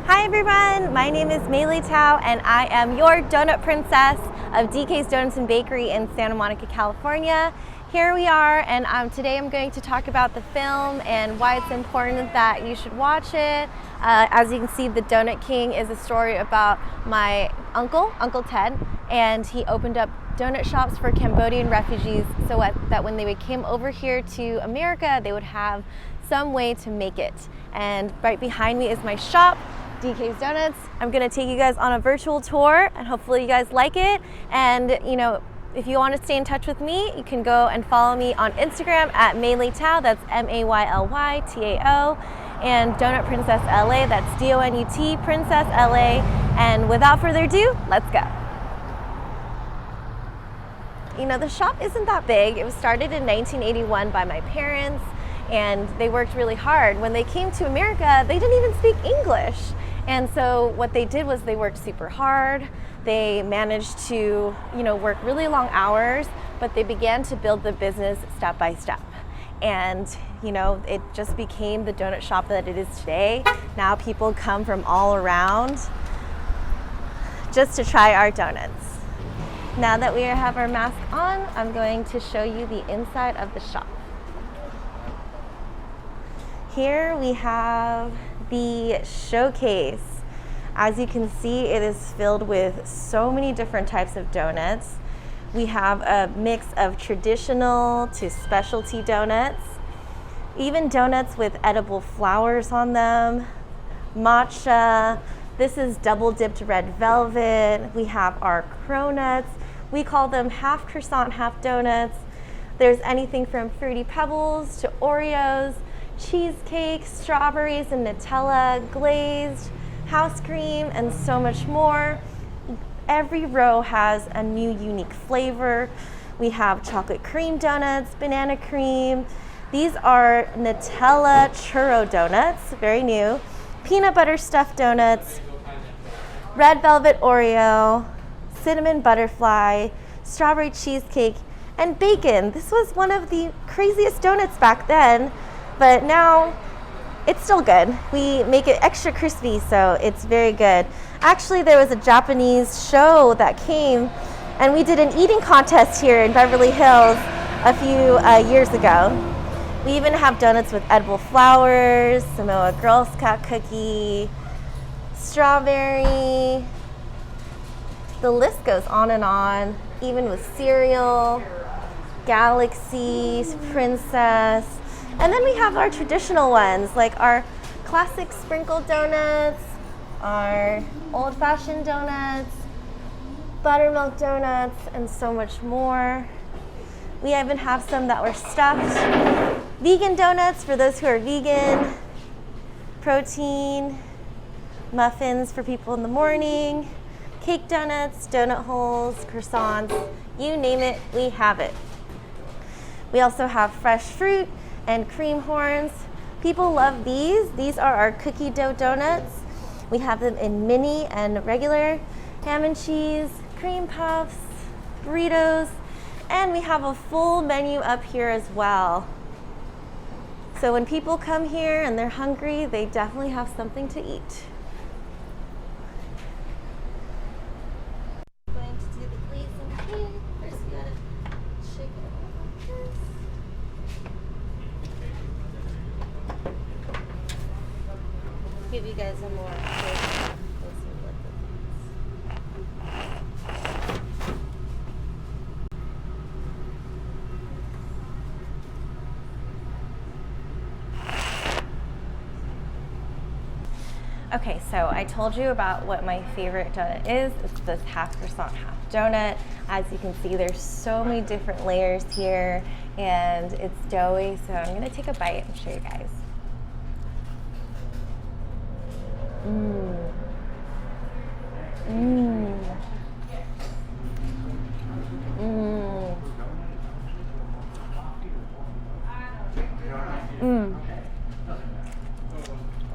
Hi everyone, my name is Meili Tao and I am your donut princess of DK's Donuts and Bakery in Santa Monica, California. Here we are, and today I'm going to talk about the film and why it's important that you should watch it. As you can see, The Donut King is a story about my uncle, Uncle Ted, and he opened up donut shops for Cambodian refugees so that when they came over here to America, they would have some way to make it. And right behind me is my shop, DK's Donuts. I'm gonna take you guys on a virtual tour and hopefully you guys like it. And if you want to stay in touch with me, you can go and follow me on Instagram at Meili Tao, that's MAYLYTAO, and Donut Princess LA, that's DONUT Princess LA. And without further ado, let's go. The shop isn't that big. It was started in 1981 by my parents, and they worked really hard. When they came to America, they didn't even speak English. And so what they did was they worked super hard. They managed to, work really long hours, but they began to build the business step by step. And, it just became the donut shop that it is today. Now people come from all around just to try our donuts. Now that we have our mask on, I'm going to show you the inside of the shop. Here we have the showcase. As you can see, it is filled with so many different types of donuts. We have a mix of traditional to specialty donuts, even donuts with edible flowers on them, matcha. This is double dipped red velvet. We have our cronuts. We call them half croissant, half donuts. There's anything from Fruity Pebbles to Oreos, cheesecake, strawberries and Nutella, glazed, house cream, and so much more. Every row has a new unique flavor. We have chocolate cream donuts, banana cream. These are Nutella churro donuts, very new. Peanut butter stuffed donuts, red velvet Oreo, cinnamon butterfly, strawberry cheesecake, and bacon. This was one of the craziest donuts back then, but now it's still good. We make it extra crispy, so it's very good. Actually, there was a Japanese show that came, and we did an eating contest here in Beverly Hills a few years ago. We even have donuts with edible flowers, Samoa Girl Scout cookie, strawberry. The list goes on and on, even with cereal, Galaxy, Princess. And then we have our traditional ones, like our classic sprinkled donuts, our old-fashioned donuts, buttermilk donuts, and so much more. We even have some that were stuffed. Vegan donuts for those who are vegan, protein, muffins for people in the morning, cake donuts, donut holes, croissants, you name it, we have it. We also have fresh fruit and cream horns. People love these. These are our cookie dough donuts. We have them in mini and regular, ham and cheese, cream puffs, burritos, and we have a full menu up here as well. So when people come here and they're hungry, they definitely have something to eat. I'm going to do the glazing here. First we gotta shake it up like this. Give you guys a more closer look at these. Okay, so I told you about what my favorite donut is. It's this half croissant, half donut. As you can see, there's so many different layers here, and it's doughy, so I'm gonna take a bite and show you guys.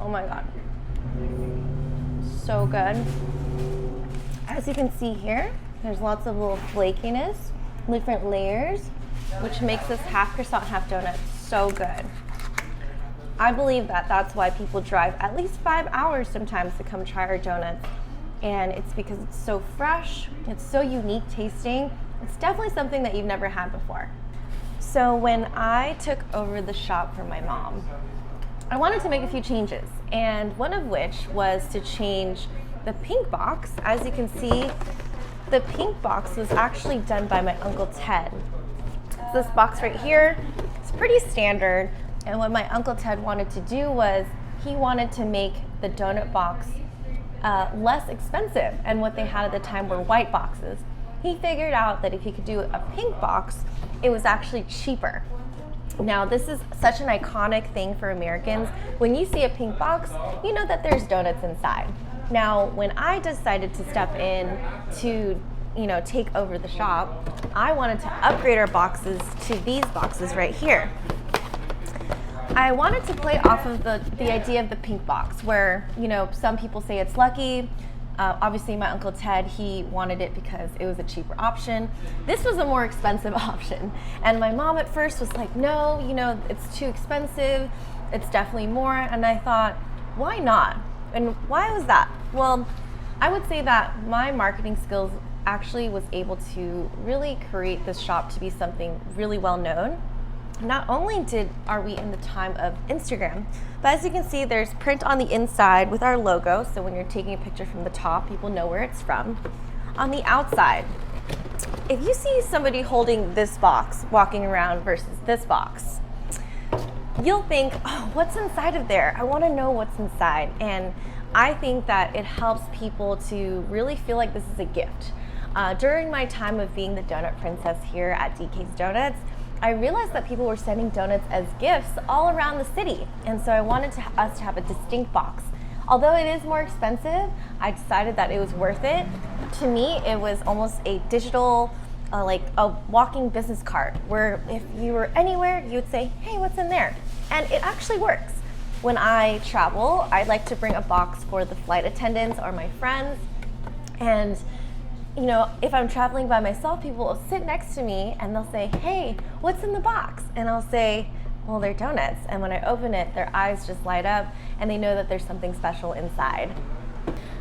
Oh my God. So good. As you can see here, there's lots of little flakiness, different layers, which makes this half croissant, half donut so good. I believe that that's why people drive at least 5 hours sometimes to come try our donuts. And it's because it's so fresh, it's so unique tasting. It's definitely something that you've never had before. So when I took over the shop from my mom, I wanted to make a few changes, and one of which was to change the pink box. As you can see, the pink box was actually done by my Uncle Ted. So this box right here, it's pretty standard, and what my Uncle Ted wanted to do was he wanted to make the donut box less expensive, and what they had at the time were white boxes. He figured out that if he could do a pink box, it was actually cheaper. Now, this is such an iconic thing for Americans. When you see a pink box, you know that there's donuts inside. Now, when I decided to step in to, take over the shop, I wanted to upgrade our boxes to these boxes right here. I wanted to play off of the idea of the pink box where, some people say it's lucky. Obviously, my Uncle Ted, he wanted it because it was a cheaper option. This was a more expensive option. And my mom at first was like, no, it's too expensive. It's definitely more. And I thought, why not? And why was that? Well, I would say that my marketing skills actually was able to really create this shop to be something really well known. Not only are we in the time of Instagram, but as you can see, there's print on the inside with our logo. So when you're taking a picture from the top, people know where it's from. On the outside, if you see somebody holding this box walking around versus this box, you'll think, oh, what's inside of there? I want to know what's inside. And I think that it helps people to really feel like this is a gift. During my time of being the donut princess here at DK's Donuts, I realized that people were sending donuts as gifts all around the city. And so I wanted us to have a distinct box. Although it is more expensive, I decided that it was worth it. To me, it was almost a digital, like a walking business card, where if you were anywhere, you would say, hey, what's in there? And it actually works. When I travel, I like to bring a box for the flight attendants or my friends. And if I'm traveling by myself, people will sit next to me and they'll say, hey, what's in the box? And I'll say, well, they're donuts. And when I open it, their eyes just light up and they know that there's something special inside.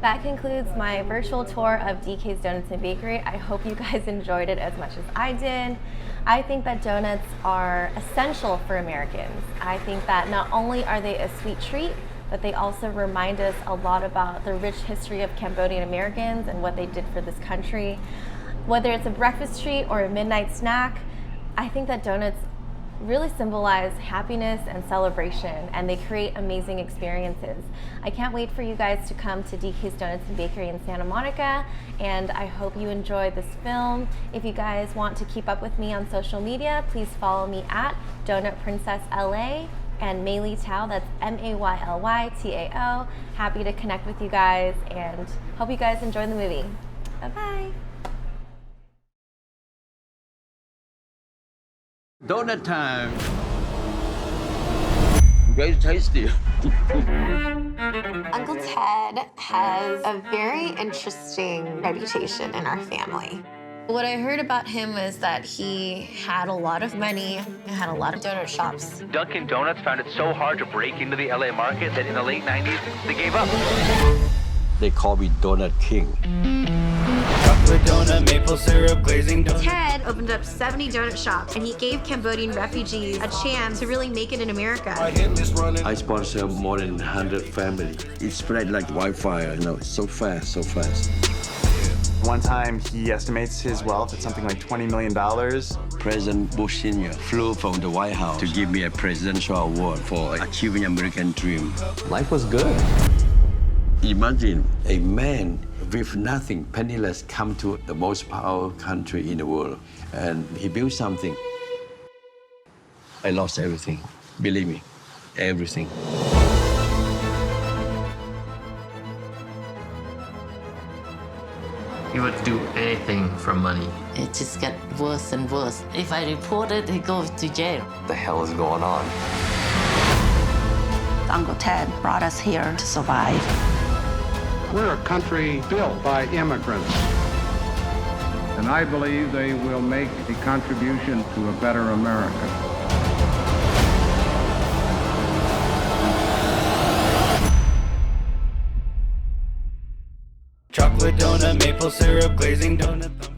That concludes my virtual tour of DK's Donuts and Bakery. I hope you guys enjoyed it as much as I did. I think that donuts are essential for Americans. I think that not only are they a sweet treat, but they also remind us a lot about the rich history of Cambodian Americans and what they did for this country. Whether it's a breakfast treat or a midnight snack, I think that donuts really symbolize happiness and celebration, and they create amazing experiences. I can't wait for you guys to come to DK's Donuts and Bakery in Santa Monica, and I hope you enjoyed this film. If you guys want to keep up with me on social media, please follow me at Donut Princess LA and Maylee Tao, that's MAYLYTAO. Happy to connect with you guys and hope you guys enjoy the movie. Bye-bye. Donut time. Very tasty. Uncle Ted has a very interesting reputation in our family. What I heard about him was that he had a lot of money and had a lot of donut shops. Dunkin' Donuts found it so hard to break into the LA market that in the late 90s, they gave up. They call me Donut King. Chocolate donut, maple syrup, glazing donut. Ted opened up 70 donut shops, and he gave Cambodian refugees a chance to really make it in America. I sponsor more than 100 families. It spread like wildfire, so fast, so fast. One time, he estimates his wealth at something like $20 million. President Bush Sr. flew from the White House to give me a presidential award for achieving American dream. Life was good. Imagine a man with nothing, penniless, come to the most powerful country in the world, and he built something. I lost everything. Believe me, everything. He would do anything for money. It just got worse and worse. If I report it, he goes to jail. What the hell is going on? Uncle Ted brought us here to survive. We're a country built by immigrants. And I believe they will make a contribution to a better America. Chocolate donut, maple syrup, glazing donut.